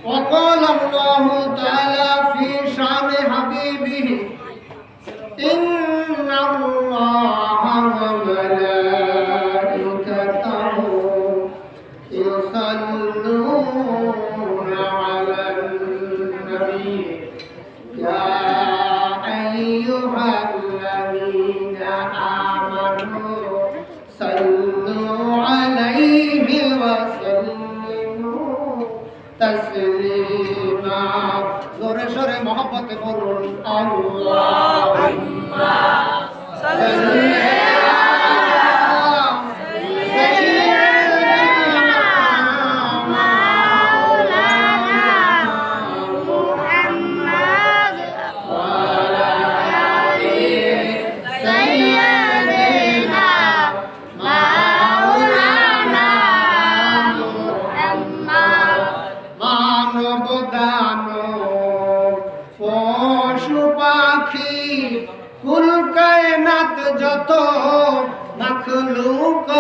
وقال الله تعالى في شأن حبيبه إن الله وملائكته يصلون على النبي يا أيها الذين آمنوا صلوا عليه وسلموا تسليما زور شر محبت قرن اللهم صل কুল কায়নাত যত মাখলুকাত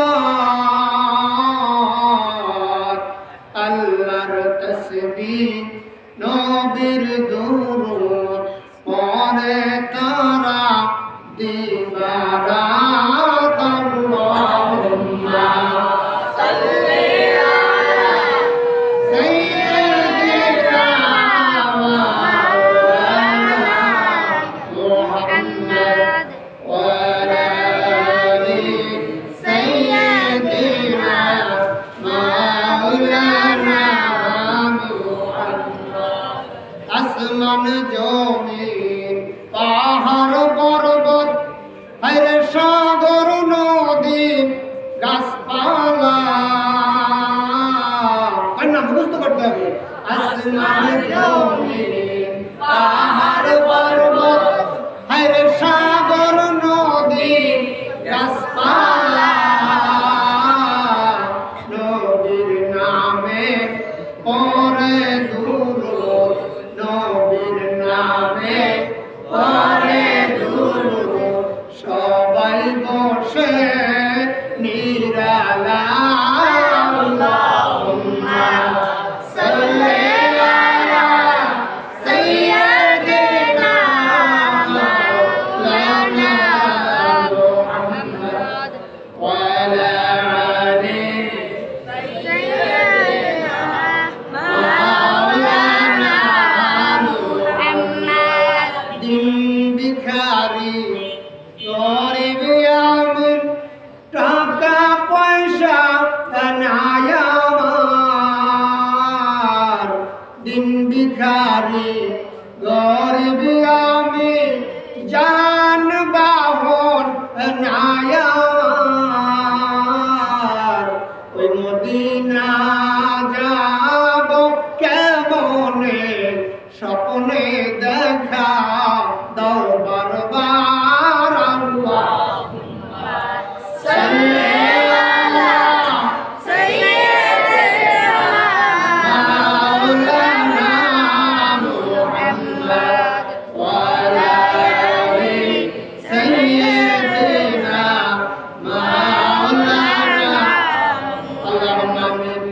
আল্লাহর তাসবিহ নবীর দুরূদ পড়ে তারা দিবারাত আল্লাহুম্মা সাল্লি আলা সাইয়্যিদিনা আসমান জমিন পাহাড় পর্বত হায়রে সাগর নদী গাছপালা কান্না মুখস্থ করতে হবে আসমান জমিন পাহাড় পর্বত হায়রে সাগর নদী গাছপালা নদীর নামে পরে দুরূদ নবীর নামে পরে দুরূদ সবাই বসে নিরালা আল্লাহুম্মা সাল্লি আলা সাইয়্যিদিনা মাওলানা মুহাম্মদ ওয়া আলা আলি সাইয়্যিদিনা মাওলানা মুহাম্মদ দিন ভিখারি গরিব আমির টাকা পয়সা নাই আমার দিন ভিখারি গরিব আমির জান বাহন নাই আমার ওই মদিনা যাব কেমনে স্বপ্নে দেখা দাও বারবার আল্লাহুম্মা সাল্লি আলা সাইয়্যিদিনা মাওলানা মুহাম্মদ ওয়া আলা আলি সাইয়্যিদিনা মাওলানা আল্লাহুম্মা আমিন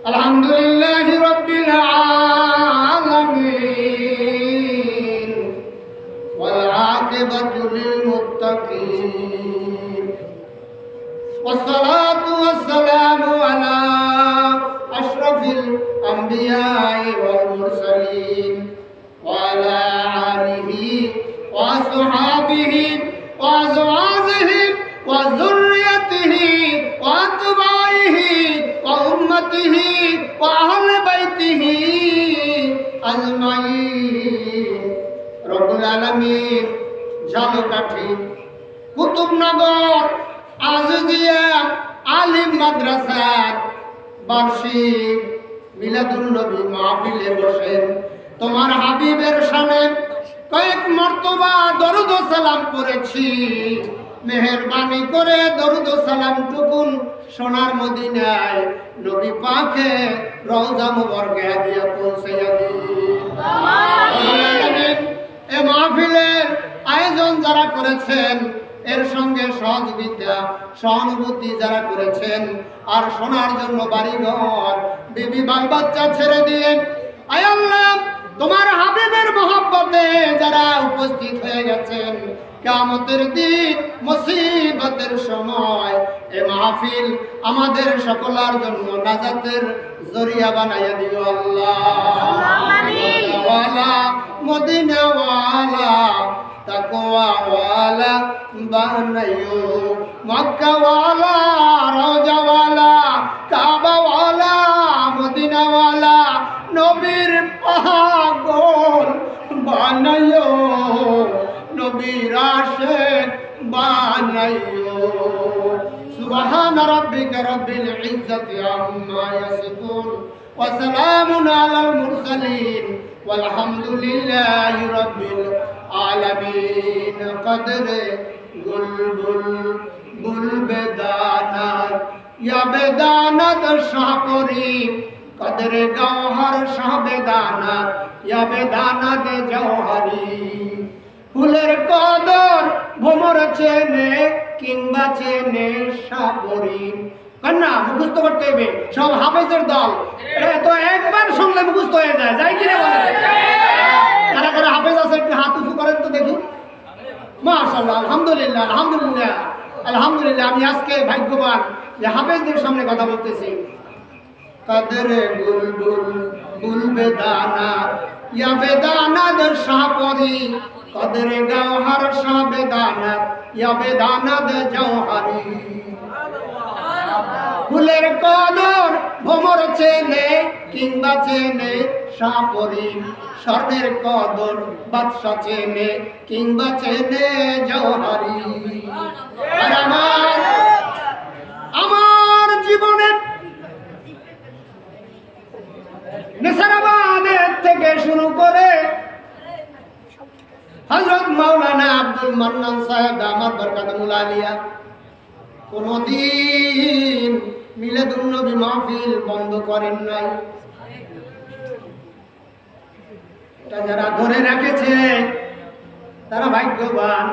আলহামদুলিল্লাহি রাব্বিল আলামিন ওয়াল আকিবাতু লিল মুত্তাকিন والصلاة والسلام على أشرف الأنبياء الأنبياء والمرسلين وعلى آله وصحابه وأزواجه وذريته وأتباعه وأمته وأهل بيته أجمعين رب العالمين ঝালকাঠি কুতুবনগর আজিজিয়া আলিম মাদ্রাসার বার্ষিক মিলাদুন নবী মাহফিলে বসেন তোমার হাবিবের শানে কয়েক মর্তবা দরুদ ও সালাম করেছি। মেহেরবানি করে দরুদ ও সালাম টুকুন সোনার মদিনায় নবী পাকে রওজা মুবারকে দিয়া পৌঁছাইয়া দিন। এ মাহফিলের আয়োজন যারা করেছেন, এর সঙ্গে সহযোগিতা সহানুভূতি যারা করেছেন, আর শোনার জন্য বাড়িঘর বিবি বাল বাচ্চা ছেড়ে দিয়ে আয় আল্লাহ তোমার হাবিবের মহব্বতে যারা উপস্থিত হয়ে গেছেন, কিয়ামতের দিন মুসিবতের সময় এ মাহফিল আমাদের সকলের জন্য নাজাতের জরিয়া বানাইয়া দিও আল্লাহ। আমিন। ওয়ালা মদিনা ওয়ালা তাকওয়া ওয়ালা বানাইও, মক্কা ওয়ালা রওজা ওয়ালা কাবা ওয়ালা মদিনা ওয়ালা নবীর পাগল বানাইও, নবীর আশিক বানাইও। সুবহান রাব্বিকা রাব্বিল ইজ্জাতি আম্মা ইয়াসিফুন ওয়া সালামুন আলাল মুরসালিন ওয়ালহামদুলিল্লাহি রাব্বিল আলামিন। কদরে বুলবুল বুলবেদানাত ইয়া বেদানাত শাহপরি, কদরে গওহর শাহ বেদানাত ইয়া বেদানাত জওহরি। ফুলের কদর ভ্রমর চেনে কিংবা চেনে সাপরি। কন্যা মুখস্থ করতে হবে, সব হাফেজের দল। এটা তো একবার শুনলে মুখস্থ হয়ে যায়, যাই কিনা বলে? কারা কারা হাফেজ আছে একটু হাত উঁচু করেন তো দেখি। মাশাআল্লাহ, আলহামদুলিল্লাহ, আলহামদুলিল্লাহ, আলহামদুলিল্লাহ। আমি আজকে ভাগ্যবান যে হাফেজদের সামনে কথা বলতেছি। কদরে বুলবুল বুলবেদানাত ইয়া বেদানাত শাহপরি, কদরে গওহর শাহ বেদানাত ইয়া বেদানাত জওহরি। ফুলের কদর ভ্রমর চেনে কিংবা চেনে শাহপরি, স্বর্ণের কদর বাদশা চেনে কিংবা চেনে জওহরি। আর আমার জীবনে নেসারাবাদের থেকে শুরু করে হযরত মাওলানা আব্দুল মান্নান সাহেব দামাত বরকাতুল আলিয়া কোনদিন মিলাদুন নবী মাহফিল বন্ধ করেন নাই। এটা যারা ধরে রেখেছে তারা ভাগ্যবান।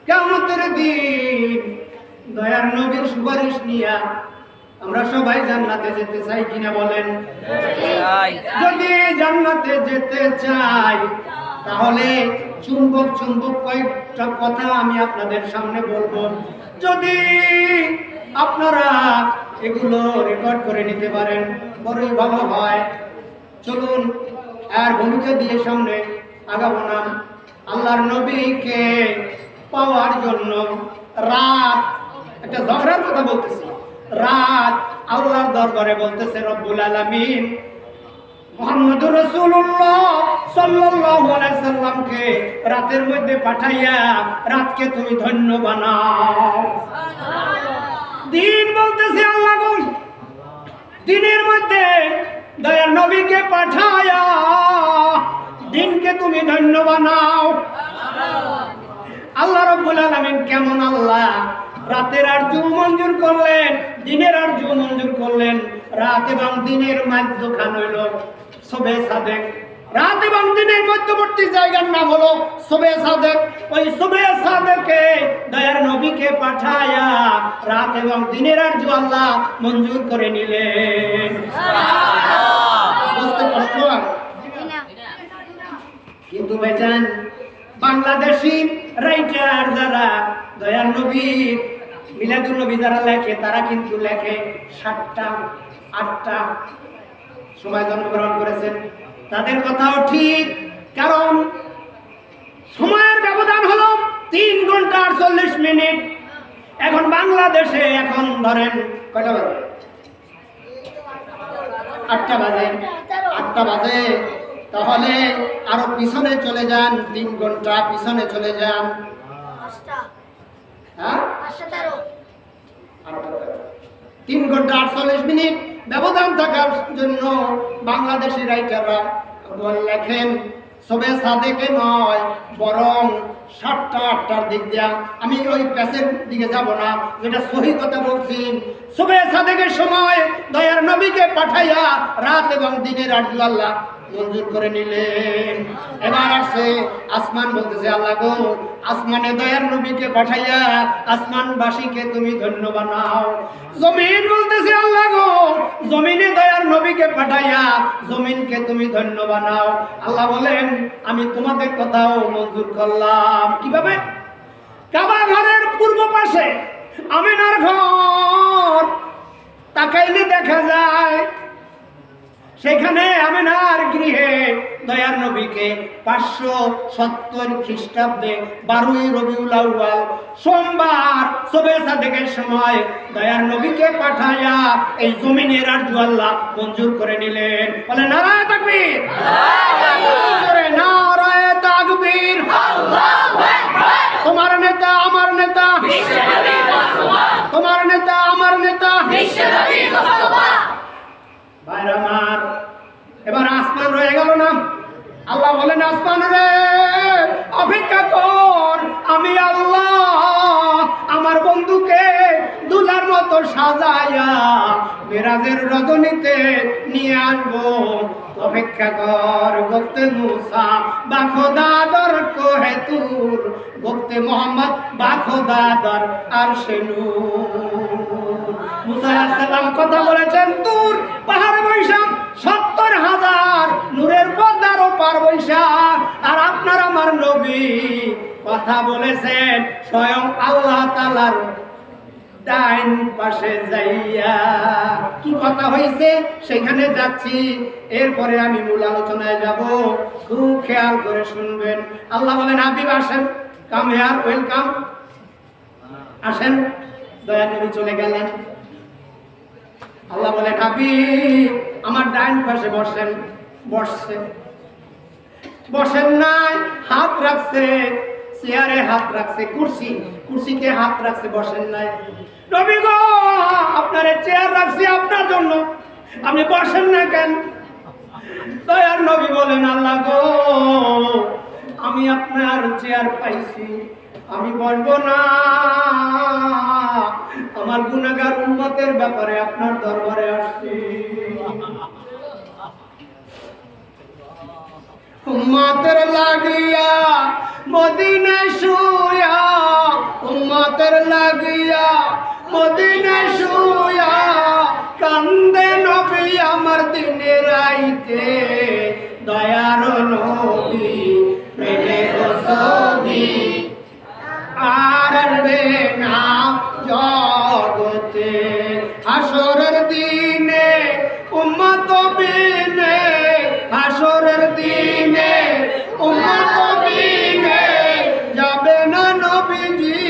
কিয়ামতের দিন দয়ার নবীর সুপারিশ নিয়া আমরা সবাই জান্নাতে যেতে চাই কিনা বলেন? যদি জান্নাতে যেতে চাই তাহলে চুম্বক চুম্বক কয়েকটা কথা আমি আপনাদের সামনে বলবো। যদি আপনারা এগুলো রেকর্ড করে নিতে পারেন বড়ই ভালো হয়। চলুন আর ভূমিকা দিয়ে সামনে আগাবো না। আল্লাহর নবীকে পাওয়ার জন্য রাত, একটা ঝগড়ার কথা বলতেছি, রাত আল্লাহর দরবারে বলতেছে রব্বুল আলামিন মুহাম্মদুর রাসূলুল্লাহ সাল্লাল্লাহু আলাইহি সাল্লামকে রাতের মধ্যে পাঠাইয়া রাতকে তুমি ধন্য বানাও। দিন বলতেছে আল্লাহ গো, দিনের মধ্যে দয়ার নবীকে পাঠাইয়া দিনকে তুমি ধন্য বানাও। আল্লাহ রাব্বুল আলামিন কেমন আল্লাহ, রাতের আরজু মঞ্জুর করলেন, দিনের আরজু মঞ্জুর করলেন। রাত এবং দিনের মাঝখান হইল শবে সাদেক। রাত এবং দিনের মধ্যবর্তী জায়গার নাম হলো শবে সাদেক। ওই শবে সাদেকে দয়ার নবীকে পাঠায়া রাত এবং দিনের আরজু আল্লাহ মঞ্জুর করে নিলেন। বুঝতে কষ্ট হয় কিন্তু ভাইজান, বাংলাদেশি রাইটার যারা দয়ার নবীর মিলাদুন নবী যারা লেখে তারা কিন্তু লেখে 7টা 8টা সময় জন্মগ্রহণ করেছেন, তাদের কথাও ঠিক। কারণ সময়ের ব্যবধান হলো 3 ঘন্টা 48 মিনিট। এখন বাংলাদেশে এখন ধরেন কয়টা বাজে? 8টা বাজে। 8টা বাজে। তাহলে আরো পিছনে চলে যান, 3 ঘন্টা পিছনে চলে যান। 3 ঘন্টা 48 মিনিট ব্যবধান থাকার জন্য বাংলাদেশি রাইটাররা লেখেন সবে সাদেকে নয়, বরং 7টা 8টার দিক দিয়া। আমি ওই প্যাসের দিকে যাব না, যেটা সহি কথা বলছি। সবে সাদেকের সময় দয়ার নবীকে পাঠাইয়া রাত এবং দিনের আরজু আল্লাহ মঞ্জুর করে নিলেন। এবার আসছে আসমান, বলতেছে আল্লাহ গো, আসমানে দয়ার নবীকে পাঠাইয়া আসমানবাসীকে তুমি ধন্য বানাও। জমিন বলতেছে আল্লাহ গো, জমিনে দয়ার নবীকে পাঠাইয়া জমিনকে তুমি ধন্য বানাও। আল্লাহ বলেন আমি তোমাদের কথাও মঞ্জুর করলাম। কিভাবে? কাবা ঘরের পূর্ব পাশে আমিনার ঘর, তাকাইলে দেখা যায় সেখানে আমিনার গৃহে দয়ার নবীকে 570 খ্রিস্টাব্দে 12ই রবিউল আউয়াল সোমবার সবে সাদেকের সময় দয়ার নবীকে পাঠাইয়া এই জমিনের আরজু আল্লাহ মঞ্জুর করে নিলেন। বলে নারায়ে তাকবীর, নারায়ে তাকবীর। তোমার নেতা আমার নেতা, তোমার নেতা আমার নেতা। ভাইরা আমার, এবার আসমান রয়ে গেল না। আল্লাহ বলেন আসমান রে অপেক্ষা কর, আমি আল্লাহ আমার বন্ধুকে দুলার মতো সাজাইয়া মেরাজের রজনীতে নিয়ে আসবো। অপেক্ষা কর। গোপ্তে মুসা বাখোদাদর কোহে তুর, গোপ্তে মোহাম্মদ বাখোদাদর আরশে নূর। মুসা আলাইহিস সালাম কথা বলেছেন তুর পাহাড়ে বৈশা 70,000 নূরের পর্দার ওপার বৈশা। আর আপনার আমার নবী কথা বলেছেন স্বয়ং আল্লাহ তাআলার ডাইন পাশে যাইয়া। কি কথা হয়েছে সেখানে যাচ্ছি, এরপরে আমি মূল আলোচনায় যাব, খুব খেয়াল করে শুনবেন। আল্লাহ বলেন হাবিব আসেন, কাম হেয়ার, ওয়েলকাম, আসেন। দয়া নবী চলে গেলেন। আল্লাহ বলেন হাবিব আমার ডাইন পাশে বসেন। বসছে, বসেন নাই, হাত রাখছে চেয়ারে, হাত রাখছে কুরসিতে হাত রাখছে, বসেন নাই। নবী গো আপনারে চেয়ার রাখছি আপনার জন্য, আপনি বসেন না কেন? দয়ার নবী বলেন আল্লাহ গো আমি আপনার চেয়ার পাইছি, আমি বসবো না। আমার গুনাহগার উম্মতের ব্যাপারে আপনার দরবারে আসছি। উম্মতের লাগিয়া মদিনায় শুয়া, উম্মতের লাগিয়া মদিনায় শুয়া, কান্দে নবী আমার দিনে রাইতে। দয়ার নবী প্রেমের ছবি আর আসবে না জগতে। হাসরের দিনে উম্মত বিনে, হাসরের দিনে উম্মত বিনে, যাবে না নবীজি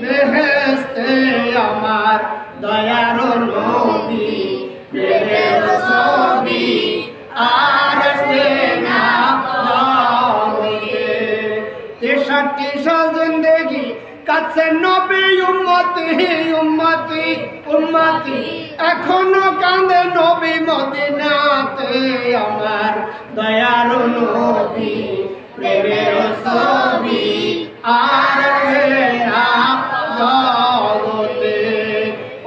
বেহেশতে আমার। দয়ার নবী প্রেমের ছবি আর আসবে না জগতে। 63 সাল জিন্দেগি কাছে নবী উম্মতি উম্মতি উম্মতি, এখনো কান্দে নবী মদিনাতে আমার। দয়ার নবী প্রেমের ছবি আর না জগতে।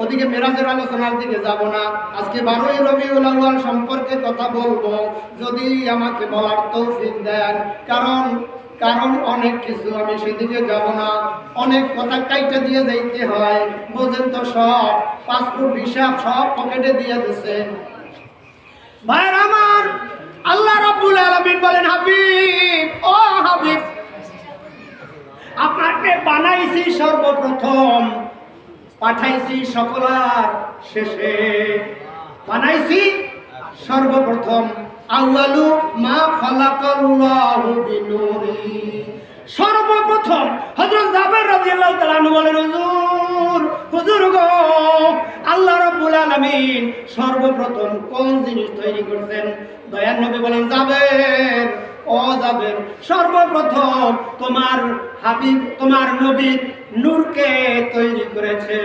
ওদিকে মেরাজের আলোচনার দিকে যাব না, আজকে 12ই রবিউল আউয়াল সম্পর্কে কথা বলবো, যদি আমাকে বলার তৌফিক দেন। কারণ অনেক কিছু, আমি সেদিকে যাব না, অনেক কথা কাইটা দিয়ে যাইতে হয়, বোঝেন তো। সব পাসপোর্ট ভিসা সব পকেটে দিয়ে দিচ্ছেন। ভাইরা আমার, আল্লাহ রাব্বুল আলামিন বলেন হাবিব, ও হাবিব আপনাকে বানাইছি সর্বপ্রথম, পাঠাইছি সকলার শেষে। বানাইছি সর্বপ্রথম আউয়ালু মা খালাকাল্লাহু বিনূরি, সর্বপ্রথম হযরত জাবের রাদিয়াল্লাহু তাআলা আনহু বলেন, হুজুর গো, আল্লাহ রাব্বুল আলামিন সর্বপ্রথম কোন জিনিস তৈরি করছেন? দয়ার নবী বলেন, জাবের, ও জাবের, সর্বপ্রথম তোমার হাবিব, তোমার নবীর নূরকে তৈরি করেছে।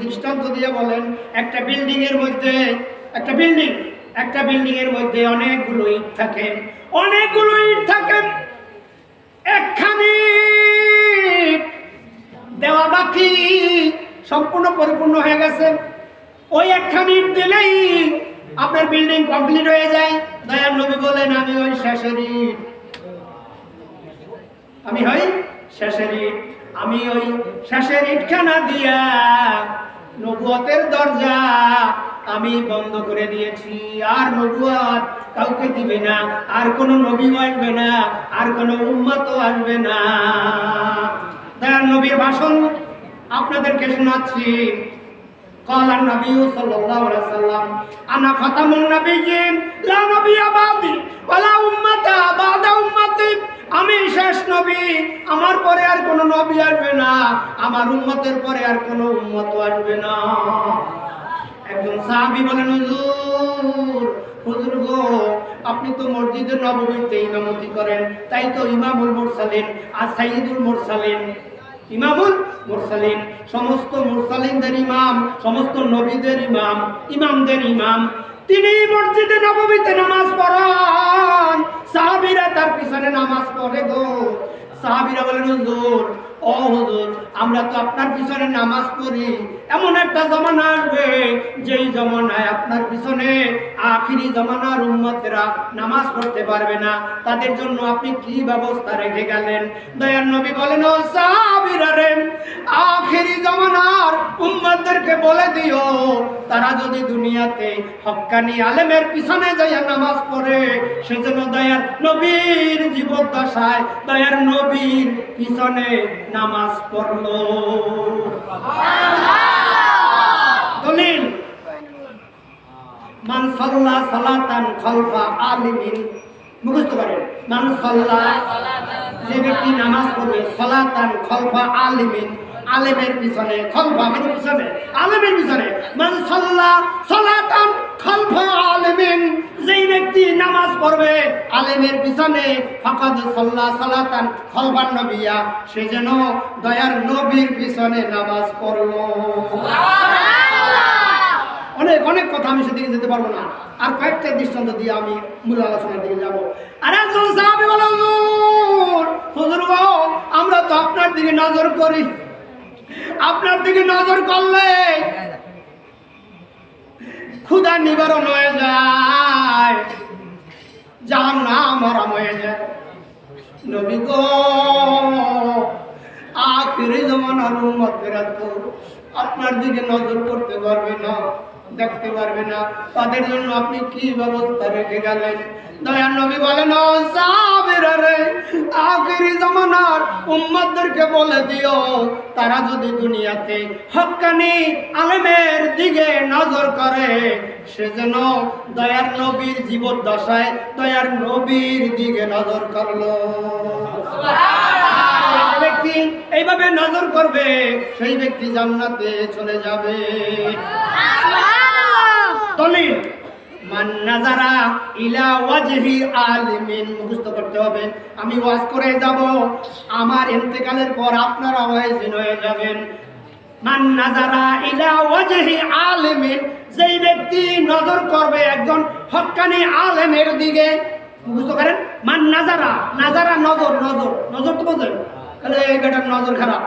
দৃষ্টান্ত দিয়ে বলেন, একটা বিল্ডিং এর মধ্যে, একটা বিল্ডিং এর মধ্যে অনেকগুলো ইট থাকে, একখানি দেওয়া বাকি, সম্পূর্ণ পরিপূর্ণ হয়ে গেছে, ওই একখানি ইট দিলেই আপনার বিল্ডিং কমপ্লিট হয়ে যায়। দয়ার নবী বলেন, আমি ওই শেষের ইট, আমি ওই শেষের ইটখানা দিয়া নবুয়তের দরজা আমি বন্ধ করে দিয়েছি। আর নবুয়ত কাউকে দিবে না, আর কোনো নবী আসবে না, আর কোনো উম্মতও আসবে না। দয়ার নবীর ভাষণ আপনাদেরকে শোনাচ্ছি। قال النبي صلى الله عليه وسلم انا ختم النبيين لا نبي بعدي ولا امه بعد امتي, আমি শেষ নবী, আমার পরে আর কোনো নবী আসবে না, আমার উম্মতের পরে আর কোনো উম্মত আসবে না। একজন সাহাবী বলেন, হুজুর গো, আপনি তো মসজিদে নববীতে ইমামতি করেন, তাই তো ইমামুল মুরসালিন আর সাইয়্যিদুল মুরসালিন, ইমামুল মুরসালিন, সমস্ত মুরসালিনদের ইমাম, সমস্ত নবীদের ইমাম, ইমামদের ইমাম, তিনি মসজিদে নববীতে নামাজ পড়ান, সাহাবীরা তার পিছনে নামাজ পড়ে গো। সাহাবীরা বলেন, হুজুর, ও হুজুর, আমরা তো আপনার পিছনে নামাজ পড়ি, এমন একটা জমানা আসবে যেই জমানায় আপনার পিছনে আখিরি জমানার উম্মতেরা নামাজ পড়তে পারবে না, তাদের জন্য আপনি কি ব্যবস্থা রেখে গেলেন? দয়ার নবী বলেন, ও সাহাবীরা রে, আখিরি জমানার উম্মতদেরকে বলে দিও, তারা যদি দুনিয়াতে হক্কানি আলেমের পিছনে যাইয়া নামাজ পড়ে, সেজন্য দয়ার নবীর জীবদ্দশায় দয়ার নবীর পিছনে নামাজ পড়লো। দলিল, মান সাল্লা সালাতান খালফা আলিমিন, মুখস্থ করেন, মান সাল্লা, যে ব্যক্তি নামাজ পড়বে, সালাতান খালফা আলিমিন, আলেমের পিছনে, খালফা মানে পিছনে, আলেমের পিছনে, মান সাল্লা সালাতান খালফা আলিমিন, যেই ব্যক্তি নামাজ পড়বে আলেমের পিছনে, ফাকাদ সাল্লা সালাতান খালফান নবিয়া, সে যেন দয়ার নবীর পিছনে নামাজ পড়লো। অনেক কথা, আমি সেদিকে যেতে পারবো না, আর কয়েকটা দৃষ্টান্ত দিয়ে আমি মূল আলোচনার দিকে যাবো। আর একজন সাহাবী বলে, হুজুর গো, আমরা তো আপনার দিকে নজর করি, আপনার দিকে নজর করলে ক্ষুধা নিবারণ হয়ে যায়, জাহান্নাম হারাম হয়ে যায়। নবী গো, আখিরি জামানার উম্মতেরা তো আপনার দিকে নজর করতে পারবে না, দেখতে পারবে না, তাদের জন্য আপনি কি ব্যবস্থা রেখে গেলেন? দয়ার নবী বলেন, ও সাহাবীরা রে, আখিরি জামানার উম্মতদেরকে বলে দিও, তারা যদি দুনিয়াতে হক্কানি আলেমের দিকে নজর করে, সেজন্য দয়ার নবীর জীবদ্দশায় দয়ার নবীর দিকে নজর করলো। ব্যক্তি এইভাবে নজর করবে, সেই ব্যক্তি জান্নাতে চলে যাবে। দলিল, মান নাজারা ইলা ওয়াজহি আলিমিন, মুখস্থ করতে হবে। আমি ওয়াজ করে যাব, আমার ইন্তেকালের পর আপনারা ওয়াজিন হয়ে যাবেন। মান নাজারা ইলা ওয়াজহি আলিমিন, যেই ব্যক্তি নজর করবে একজন হক্কানি আলেমের দিকে, মুখস্থ করেন, মান নাজারা, নাজারা নজর, নজর, নজর তো বোঝেন, তাহলে এই বেটার নজর খারাপ,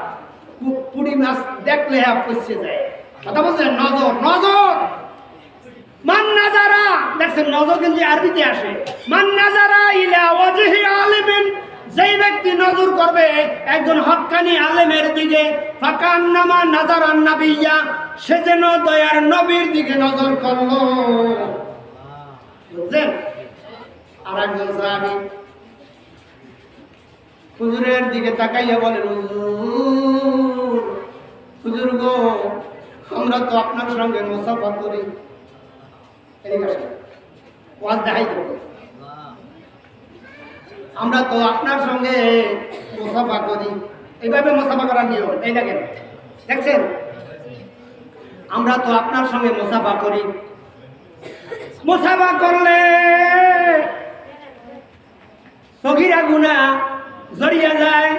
পুরি মাছ দেখলে পচে যায়, কথা বলছেন, নজর, নজর। মান নাজারা, দেখছেন নজর কিন্তু আরবিতে আসে, মান নাজারা ইলা ওয়াজহি আলিমিন, যেই ব্যক্তি নজর করবে একজন হক্কানি আলেমের দিকে, ফাকান্নামা নাজারান নাবিয়্যা, সে যেন দয়ার নবীর দিকে নজর করলো। বুঝছেন? আর একজন সাহাবী হুজুরের দিকে তাকাইয়া বলেন, হুজুর গো, আমরা আমরা তো আপনার সঙ্গে মুসাফা করি। ওয়াজ দেখাই দেব, আমরা তো আপনার সঙ্গে মুসাফা করি। এইভাবে মুসাফা করার নিয়ম এই দেখেন, দেখছেন? আমরা তো আপনার সঙ্গে মুসাফা করি। মুসাফা করলে সগীরা গুনাহ জড়িয়ে যায়।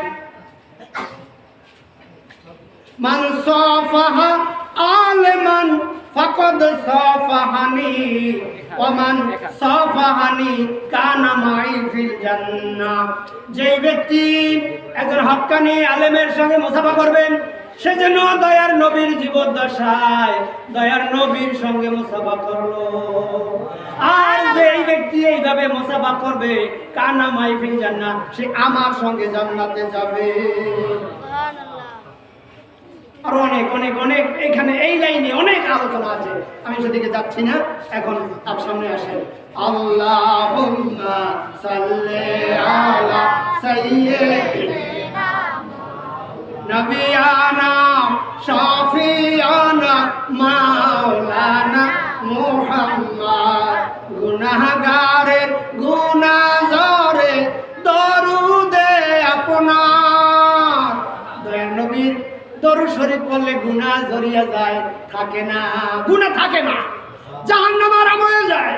মান সাফাহা আলেমান ফাকাদ সাফাহানি ওয়া মান সাফাহানি কানা মাই ফিল জান্নাহ। যেই ব্যক্তি একজন হক্কানি আলেমের সঙ্গে মুসাফা করবেন, সেজন্য দয়ার নবীর জীবদ্দশায় দয়ার নবীর সঙ্গে মুসাফা করলো। আর যেই ব্যক্তি এইভাবে মুসাফা করবে, কানা মাই ফিল জান্নাহ, সে আমার সঙ্গে জান্নাতে যাবে। আর অনেক অনেক অনেক এখানে এই লাইনে অনেক আলোচনা আছে, আমি সেদিকে যাচ্ছি না। এখন তার সামনে আসেন। আল্লাহুম্মা সাল্লি আলা সাইয়্যিদিনা নবিয়ানা শাফিয়ানা মাওলানা মুহাম্মদ। গুনাহগারের গুনাহ জরে দরুদে আপনার। দয়ার নবীর দরুদ শরীফ পড়লে গুনাহ জড়িয়ে যায়, থাকে না, গুনাহ থাকে না, জাহান্নাম হারাম হয়ে যায়।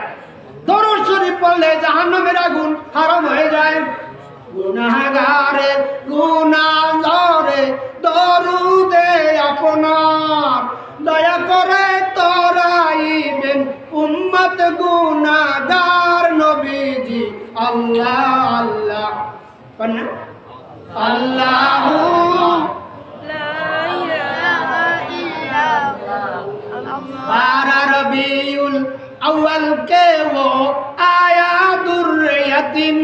দরুদ শরীফ পড়লে জাহান্নামের আগুন হারাম হয়ে যায়। গুনাহগারের গুনাহ জরে দরুদে আপনার। দয়া করে তরাইবেন উম্মত গুনাহগার নবীজি। আল্লাহ আল্লাহ কন্না আল্লাহু बारह रबीउल अव्वल के वो आया दुर्यतीम।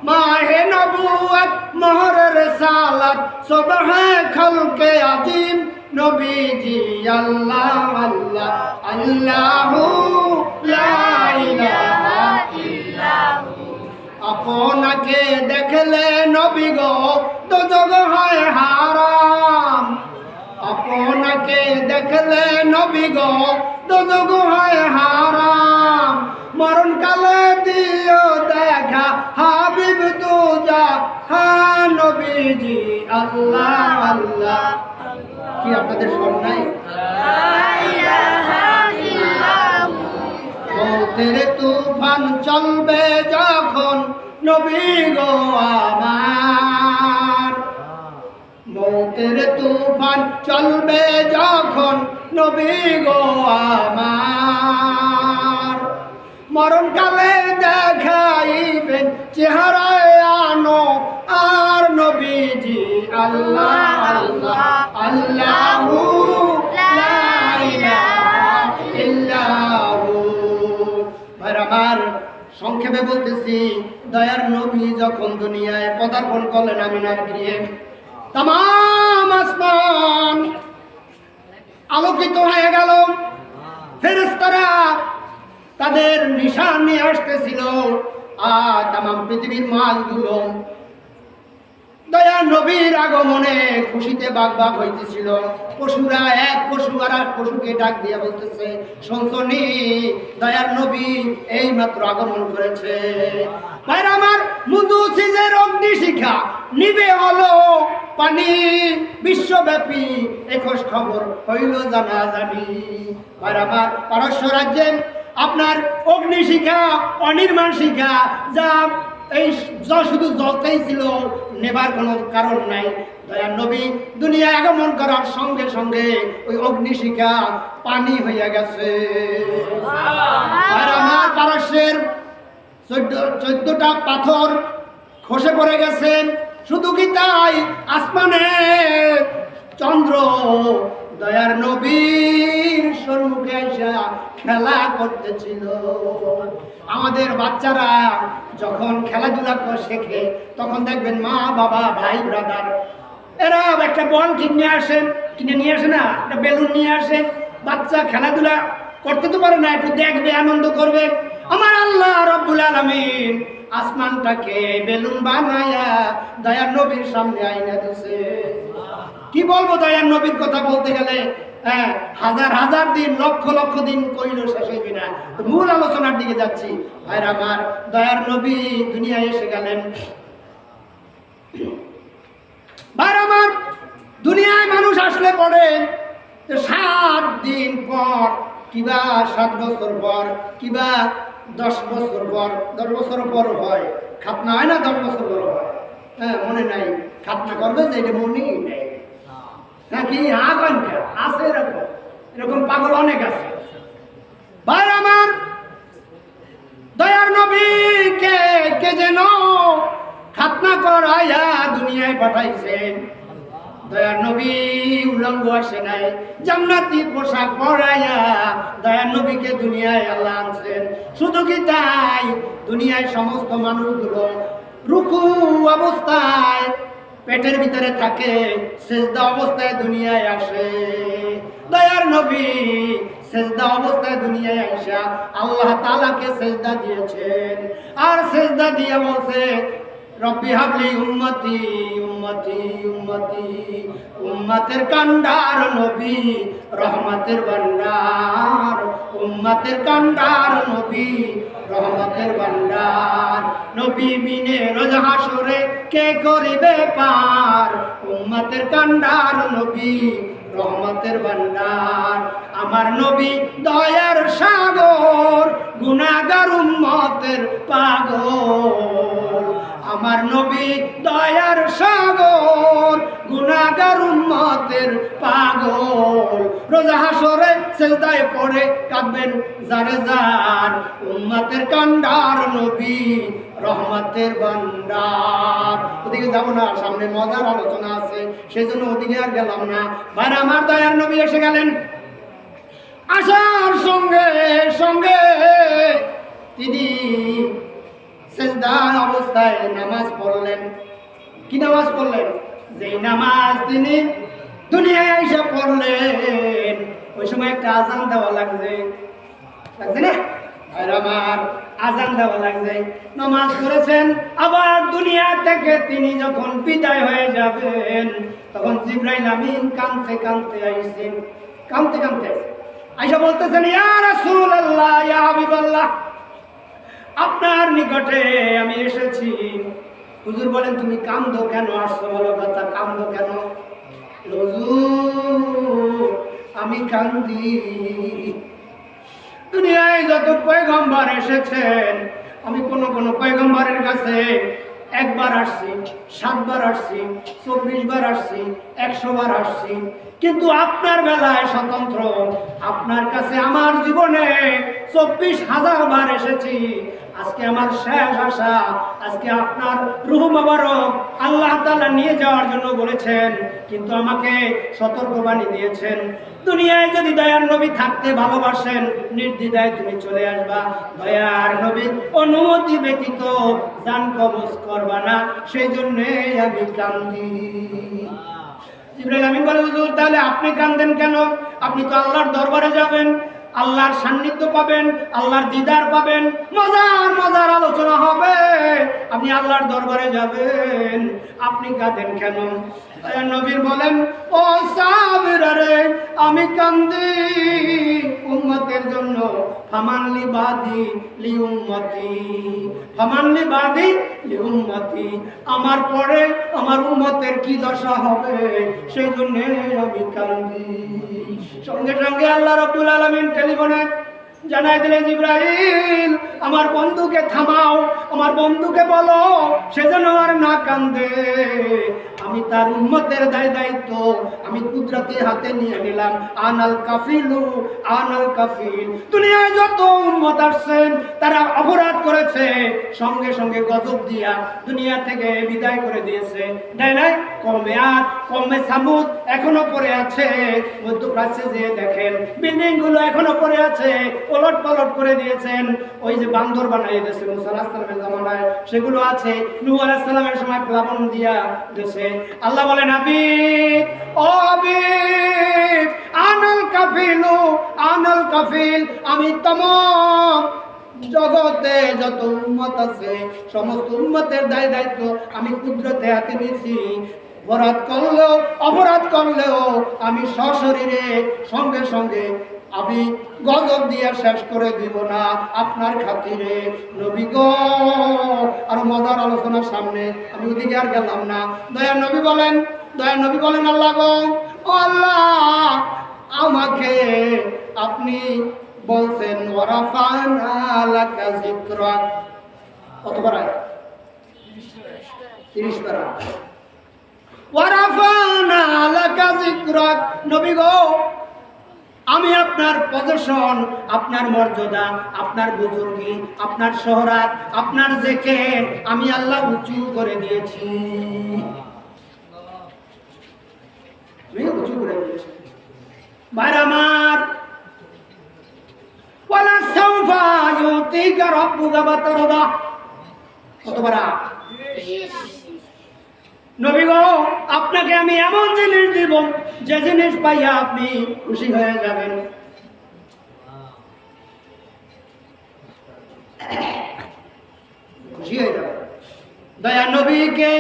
माहे नबूवत मोहर रिसालत सुबह खल्के अजीम। नबी जी अल्लाह अल्लाह अल्लाहु ला इलाहा इल्लाहु। আপনাকে দেখলে নবী গো দোজখ হয় হারাম। আপনাকে দেখলে নবী গো দোজখ হয় হারাম। মরণকালে দিও দেখা হাবিব দুজা হা নবীজি। আল্লাহ আল্লাহ। কি আপনাদের স্মরণ নাই? মৌতের তুফান চলবে যখন নবী গো আমার। মৌতের তুফান চলবে যখন নবী গো আমার। মরণকালে দেখাইবেন চেহারায় আনো আর নবীজি। আল্লাহ আল্লাহ আল্লাহু লা ইলাহা ইল্লাহু। আমার সংক্ষেপে বলতেছি, দয়ার নবী যখন দুনিয়ায় পদার্পণ করলেন আমিনার গৃহে, तमाम আসমান আলোকিত হয়ে গেল। ফেরেশতারা তাদের নিশান নিয়ে আসতেছিল, আর तमाम পৃথিবীর মাছগুলো দয়ার নবীর আগমনে খুশিতে বাগবাগ হইতেছিল। পশুরা এক পশু আর এক পশুকে ডাক দিয়ে বলতেছে, শুনছনি দয়ার নবী এই মাত্র আগমন করেছে। ভাইরা আমার, মুদুসিজের অগ্নিশিখা নিবে হলো পানি। বিশ্বব্যাপী একশ খবর হইল জানাজানি। ভাইরা আমার, পারস্য রাজ্যে আপনার অগ্নিশিখা অনির্মাণ শিখা যা এই শুধু জ্বলতেই ছিল, নেবার কোনো কারণ নাই। দয়ার নবী দুনিয়া আগমন করার সঙ্গে সঙ্গে ওই অগ্নিশিখা পানি হইয়া গেছে। আর আমার পারস্যের 14টা পাথর খসে পড়ে গেছে। শুধু কি তাই, আসমানে চন্দ্র দয়ার নবীর সম্মুখে এসে খেলা করতেছিল। আমাদের বাচ্চারা যখন খেলাধুলা শেখে, তখন দেখবেন মা বাবা ভাই ব্রাদার এরা একটা বল কিনে নিয়ে আসে না, একটা বেলুন নিয়ে আসে। বাচ্চা খেলাধুলা করতে তো পারে না, একটু দেখবে, আনন্দ করবে। আমার আল্লাহ রব্বুল আলামিন আসমানটাকে বেলুন বানায়া দয়ার নবীর সামনে আইনা দিছে। কি বলবো দয়ার নবীর কথা বলতে গেলে হ্যাঁ, হাজার হাজার দিন, লক্ষ লক্ষ দিন কইলেও শেষ হইবে না। মূল আলোচনার দিকে যাচ্ছি। ভাইরা আমার, দয়ার নবী দুনিয়ায় এসে গেলেন। ভাইরা আমার, দুনিয়ায় মানুষ আসলে পড়ে 7 দিন পর, কিবা 7 বছর পর, কিবা 10 বছর পর, 10 বছর পর হয় খাতনা, হয় না? 10 বছর পর হয়। হ্যাঁ, মনে নাই খাতনা করবে যে, এটা মনেই নেই নাকি? আকাঙ্ক্ষা আছে, এরকম এরকম পাগল অনেক আছে। ভাই আমার, দয়ার নবীকে কে যেন খাতনা করাইয়া দুনিয়ায় পাঠাইছেন। দয়ার নবী উলঙ্গ আসে নাই, জান্নাতি পোশাক পরাইয়া দয়ার নবীকে দুনিয়ায় আল্লাহ আনছেন। শুধু কি তাই, দুনিয়ায় সমস্ত মানুষগুলো রুকু অবস্থায় পেটের ভিতরে থাকে, সেজদা অবস্থায় দুনিয়ায় আসে। দয়ার নবী সেজদা অবস্থায় দুনিয়ায় আসা আল্লাহ তাআলাকে সেজদা দিয়েছেন, আর সেজদা দিয়ে বলছে, রব্বি হাবলি উম্মতি উম্মতি উম্মতি। উম্মতের কান্ডার নবী, রহমতের ভান্ডার। উম্মতের কান্ডার নবী, রহমতের ভান্ডার। নবী বিনে রোজ হাসরে কে করিবে পার? উম্মতের কান্ডার নবী, রহমতের ভান্ডার। আমার নবী দয়ার সাগর, গুনাহগার উম্মতের পাগল। আমার নবী দয়ার সাগর, গুনাহগার উম্মতের পাগল। রোজা হাসরে সেজদায় পড়ে কাঁদবেন যারে যার। উম্মতের কান্ডার নবী, রহমতের ভান্ডার। ওদিকে যাব না, সামনে মজার আলোচনা আছে, সেজন্য ওদিকে আর গেলাম না। ভাই আমার, দয়ার নবী এসে গেলেন। আসার সঙ্গে সঙ্গে তিনি সেজদা অবস্থায় নামাজ পড়লেন। কি নামাজ পড়লেন? যেই নামাজ তিনি দুনিয়ায় এসে পড়লেন, ওই সময় একটা আজান দেওয়া লাগছে না? আমার আজান দেওয়া লাগছে, নামাজ পড়েছেন। আবার দুনিয়া থেকে তিনি যখন বিদায় হয়ে যাবেন, তখন জিবরাইল আমিন কাঁদতে কাঁদতে আইছেন, কাঁদতে কাঁদতে আইসা বলতেছেন, ইয়া রাসূলুল্লাহ, ইয়া হাবিবাল্লাহ, আপনার নিকটে আমি এসেছি। হুজুর বলেন, তুমি কান্দো কেন? আসছো ভালো কথা, কান্দো কেন? হুজুর, আমি কান্দি, দুনিয়ায় যত পয়গম্বর এসেছেন, আমি কোন কোন পয়গম্বরের কাছে 1 বার আসছি, 7 বার আসছি, 24 বার আসছি, 100 বার আসছি, কিন্তু আপনার বেলায় স্বতন্ত্র। আপনার কাছে আমার জীবনে 24,000 বার এসেছি। আজকে আমার শেষ আশা, আজকে আপনার রূহ মোবারক আল্লাহ তাআলা নিয়ে যাওয়ার জন্য বলেছেন, কিন্তু আমাকে সতর্কবাণী দিয়েছেন, দুনিয়ায় যদি দয়ার নবী থাকতে ভালোবাসেন, নির্দ্বিধায় তুমি চলে আসবা। দয়ার নবীর অনুমতি ব্যতীত জান কবজ করবা না, সেই জন্যে আমি কান্দি। জিবরাইল আমিন বলে, হুজুর তাহলে আপনি কান্দেন কেন? আপনি তো আল্লাহর দরবারে যাবেন, আল্লাহর সান্নিধ্য পাবেন, আল্লাহর দিদার পাবেন, মজার মজার আলোচনা হবে, আপনি আল্লাহর দরবারে যাবেন, আপনি কাঁদেন কেন? নবীর বলেন, ও সাহাবীরা রে, আমি কান্দি উম্মতের জন্য। ফামানলি বাদি লি উম্মতি, ফামানলি বাদি লি উম্মতি। আমার পরে আমার উম্মতের কি দশা হবে, সেই জন্য আমি কান্দি। সঙ্গে সঙ্গে আল্লাহ রাব্বুল আলামিন টেলিফোনে জানাই দিলেন, জিবরাইল, আমার বন্ধুকে থামাও, আমার বন্ধুকে বলো সে যেন আর না কান্দে। আমি তার উম্মতের দায়িত্ব আমি কুদরতি হাতে নিয়ে নিলাম। আনাল কাফিলু আনাল কাফিল। দুনিয়ায় যত উম্মত আসছেন, তারা অপরাধ করেছে, সঙ্গে সঙ্গে গজব দিয়া দুনিয়া থেকে বিদায় করে দিয়েছে, তাই না? কমে আদ, কমে সামুদ এখনো পড়ে আছে। মধ্যপ্রাচ্যে যে দেখেন বিল্ডিং গুলো এখনো পড়ে আছে, ওলট পালট করে দিয়েছেন। ওই যে বান্দর বানাই দিয়েছে মুসা আলাইহিস সালামের জামানায়, সেগুলো আছে। নূহ আলাইহিস সালামের সময় প্লাবন দিয়া দিয়েছে। আল্লাহ বলেন, হাবিব, ও হাবিব, আনাল কাফিলু আনাল কাফিল। আমি তমাম জগতে যত উম্মত আছে, সমস্ত উম্মতের দায়িত্ব আমি কুদরতে হাতে নিয়েছি। অপরাধ করলেও আমি সশরীরে সঙ্গে সঙ্গে আমি গজব দিয়ে শেষ করে দিব না আপনার খাতিরে নবী গো। আর মজার আলোচনার সামনে আমি ওদিকে আর গেলাম না। দয়ার নবী বলেন আল্লাহ গো, ও আল্লাহ, আমাকে আপনি বলছেন ওয়ারাফানা লাকা যিকরাক, কতবার আয়াত? 30 বার। ওয়ারাফানা লাকা যিকরাক, নবী গো, আমি আপনার পজিশন, আপনার মর্যাদা, আপনার বুজুর্গি, আপনার শোহরাত, আপনার জিকির আমি আল্লাহ উঁচু করে দিয়েছি। উঁচু করে দিয়েছি ভাই আমার। ওয়ালা সাউফা ইউতিকা রাব্বুকা ফাতারদা, কতবার? নবী গো, আপনাকে আমি এমন জিনিস দিব যে জিনিস পাইয়া আপনি খুশি হয়ে যাবেন। খুশি হয়ে যাবেন। দয়া নবীকে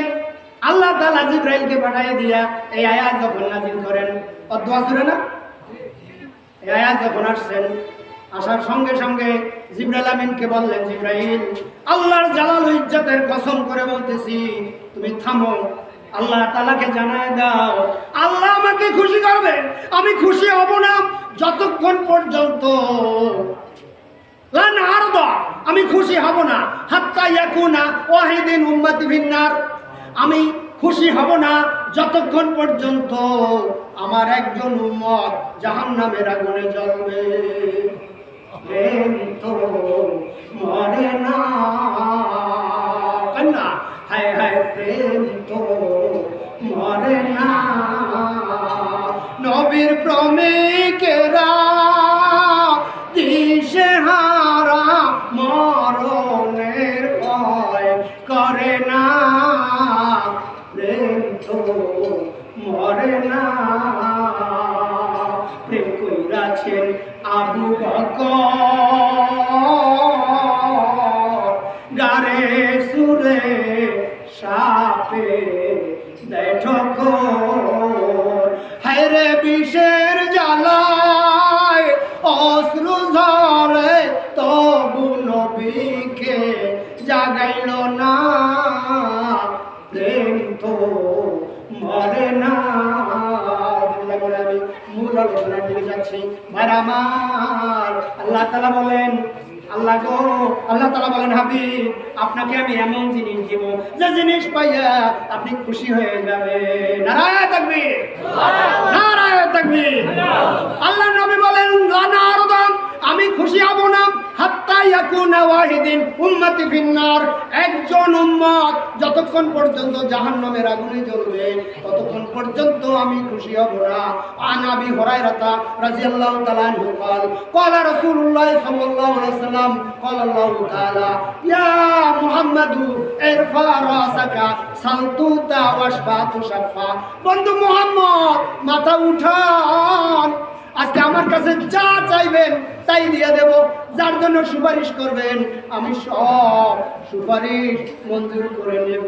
আল্লাহ তাআলা জিবরাইলকে পাঠিয়ে দিয়া এই আয়াত যখন নাযিল করেন, দোয়া ছিল না? এই আয়াত যখন আসছেন, আসার সঙ্গে সঙ্গে জিবরাইল আমিনকে বললেন, জিবরাইল, আল্লাহর জালাল ও ইজ্জতের কসম করে বলতেছি, তুমি থামো, আল্লাহ তাআলাকে জানায় দাও আল্লাহ আমাকে খুশি করবেন। আমি খুশি হব না যতক্ষণ পর্যন্ত আমি খুশি হব না হাত্তা ইয়াকুনা ওয়াহিদিন উম্মতি ফিন্নার, আমি খুশি হব না যতক্ষণ পর্যন্ত আমার একজন উম্মত জাহান্নামের আগুনে জ্বলবে। প্রেম তো মরে না, কন্যা, হায় হায় প্রেম তো মরে না। নবীর প্রেমিকেরা দিশেহারা মরণের ভয় করে না। প্রেম তো মরে না। প্রেম কইরাছেন আবু বকর, গারে সুরে সাপে দেয় ঠোকর। হায়রে বিষের জ্বালায় অশ্রু ঝরে, তবু নবীকে জাগাইল না। প্রেম তো মরে না। আমি মূল আলোচনার দিকে যাচ্ছি ভাইরা আমার। আল্লাহ তাআলা বলেন, আল্লাহ গো, আল্লাহ তাআলা বলেন, হাবিব, আপনাকে আমি এমন জিনিস দিব যে জিনিস পাইয়া আপনি খুশি হয়ে যাবেন। নারায়ে তাকবীর, নারায়ে তাকবীর। আল্লাহ নবী বলেন, আমি খুশি হব না হাত্তা ইয়াকুনা ওয়াহিদিন উম্মতি ফিন্নার, একজন উম্মত যতক্ষণ পর্যন্ত জাহান্নামের আগুনে জ্বলবে ততক্ষণ পর্যন্ত আমি খুশি হব না। আন আবি হুরায়রা রাদিয়াল্লাহু তাআলা আনহু قال قال رسول الله صلى الله عليه وسلم قال الله تعالى يا محمد ارفع راسك سلطوت واشفعت شفا, বন্ধু মুহাম্মদ, মাথা উঠান, আজকে আমার কাছে যা চাইবেন তাই দিয়ে দেব। যার জন্য সুপারিশ করবেন আমি সব সুপারিশ মঞ্জুর করে নেব।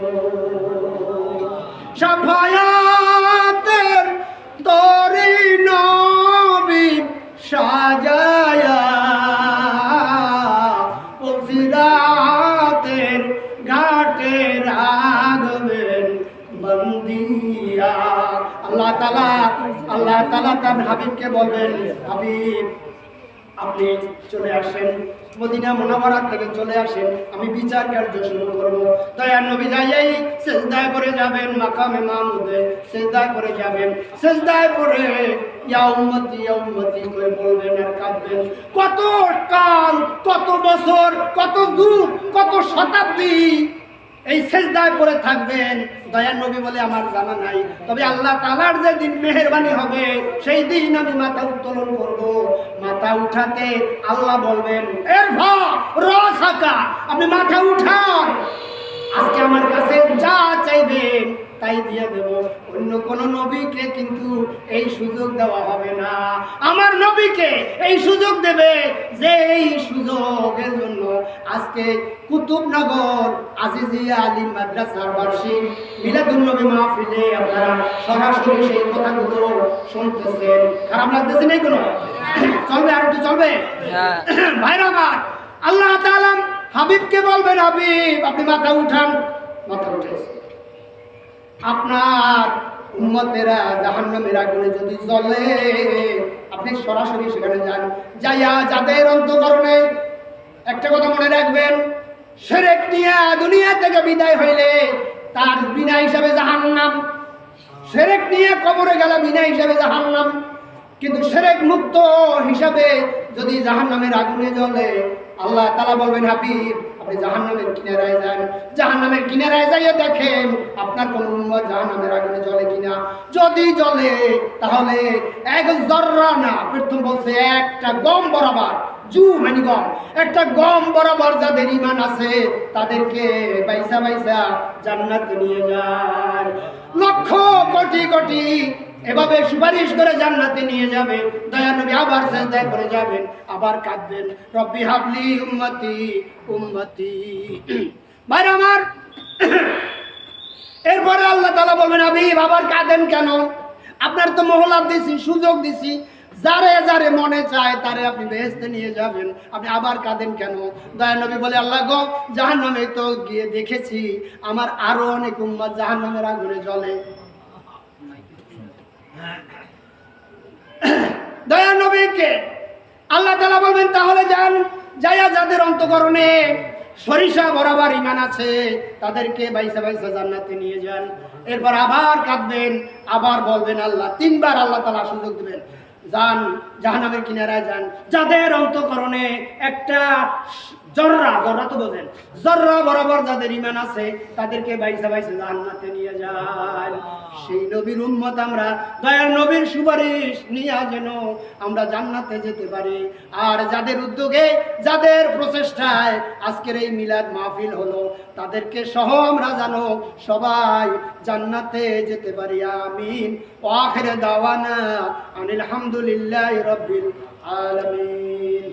শাফায়াতের তরি নবী সাজায়া, ফজিলাতের ঘাটে রাখবেন বন্দিয়া। আল্লাহ তাআলা তার হাবিবকে বলবেন, হাবিব আপনি চলে আসেন, মদিনা মুনাওয়ারা থেকে চলে আসেন, আমি বিচার কার্য শুরু করব। দয়ার নবী যাই সিজদায় পড়ে যাবেন, মাকামে মাহমুদে সিজদায় পড়ে যাবেন। সিজদায় পড়ে ইয়া উম্মতি করে বলবেন আর কাঁদবেন। কত কাল, কত বছর, কত যুগ, কত শতাব্দী এই সিজদায় পড়ে থাকবেন। দয়ার নবী বলে আমার জানা নাই, তবে আল্লাহ তাআলার যে দিন মেহেরবানি হবে সেই দিন আমি মাথা উত্তোলন করব। মাথা উঠাতে আল্লাহ বলবেন, ইরফা রাসাকা, আপনি মাথা উঠান, আজকে আমার কাছে যা চাইবেন তাই দিয়ে দেব। অন্য কোন নবীকে কিন্তু এই সুযোগ দেওয়া হবে না। আমার নবীকে এই সুযোগ দেবে, যে এই সুযোগের জন্য আজকে কুতুবনগর আজিজিয়া আলী মাদ্রাসার বার্ষিক মিলাদুন্নবী মাহফিলে আপনারা সরাসরি সেই কথাগুলো শুনতেছেন। খারাপ লাগতেছে না? কোনো চলবে? আর একটু চলবে? ভাইরা আমার, আল্লাহ তাআলা হাবিবকে বলবেন, হাবিব আপনি মাথা উঠান। মাথা উঠেছে। আপনার উম্মতেরা জাহান্নামের আগুনে যদি জ্বলে, আপনি সরাসরি সেখানে যান। যাইয়া যাদের অন্তঃকরণে, একটা কথা মনে রাখবেন, শিরক নিয়ে দুনিয়া থেকে বিদায় হইলে তার বিনা হিসাবে জাহান্নাম। শিরক নিয়ে কবরে গেলে বিনা হিসাবে জাহান্নাম। কিন্তু শিরক মুক্ত হিসাবে যদি জাহান্নামের আগুনে জ্বলে, আল্লাহ তাআলা বলবেন, হাবিব আপনি জাহান্নামের কিনারায় যান। জাহান্নামের কিনারায় যাইয়া দেখেন আপনার কোন উম্মত জাহান্নামের আগুনে জ্বলে কিনা। যদি জ্বলে তাহলে এক জর্রা না, প্রথম বলছে একটা গম বরাবর, জু মানে গম, একটা গম বরাবর যাদের ঈমান আছে তাদেরকে বাইসা বাইসা জান্নাতে নিয়ে যান। লক্ষ কোটি কোটি এভাবে সুপারিশ করে জান্নাতে নিয়ে যাবে। দয়া নবী আবার সিজদায় পড়ে যাবেন, আবার কাঁদবেন, রব্বি হাবলি উম্মতি উম্মতি। ভাই আমার, এরপরে আল্লাহ তাআলা বলবেন, হাবিব আবার কাঁদেন কেন? আপনার তো মহলাত দিছি, সুযোগ দিছি, যারে যারে মনে চায় তারে আপনি বেহেশতে নিয়ে যাবেন, আপনি আবার কাঁদেন কেন? দয়া নবী বলে, আল্লাহ গো, জাহান্নামে তো গিয়ে দেখেছি আমার আরো অনেক উম্মত জাহান্নামের আগুনে জ্বলে। দয়া নবীকে আল্লাহ তাআলা বলবেন, তাহলে যান, যায়া যাদের অন্তঃকরণে সরিষা বরাবর ঈমান আছে তাদেরকে বাইসা বাইসা জান্নাতে নিয়ে যান। এরপর আবার কাঁদবেন, আবার বলবেন আল্লাহ, তিনবার আল্লাহ তাআলা সুযোগ দিবেন, যান জাহান্নামের কিনারায় যান। যাদের অন্তঃকরণে একটা জর্রা, জর্রা তো বোঝেন, জর্রা বরাবর যাদের ঈমান আছে তাদেরকে বাইসা বাইসা জান্নাতে নিয়ে যান। সেই নবীর উম্মত আমরা, দয়ার নবীর সুপারিশ নিয়ে যেন আমরা জান্নাতে যেতে পারি। আর যাদের উদ্যোগে, যাদের প্রচেষ্টায় আজকের এই মিলাদ মাহফিল হলো, তাদেরকে সহ আমরা জানো সবাই জান্নাতে যেতে পারি। আমিন। ওয়া আখির দাওয়ানা আনিল হামদুলিল্লাহি রাব্বিল আলামিন।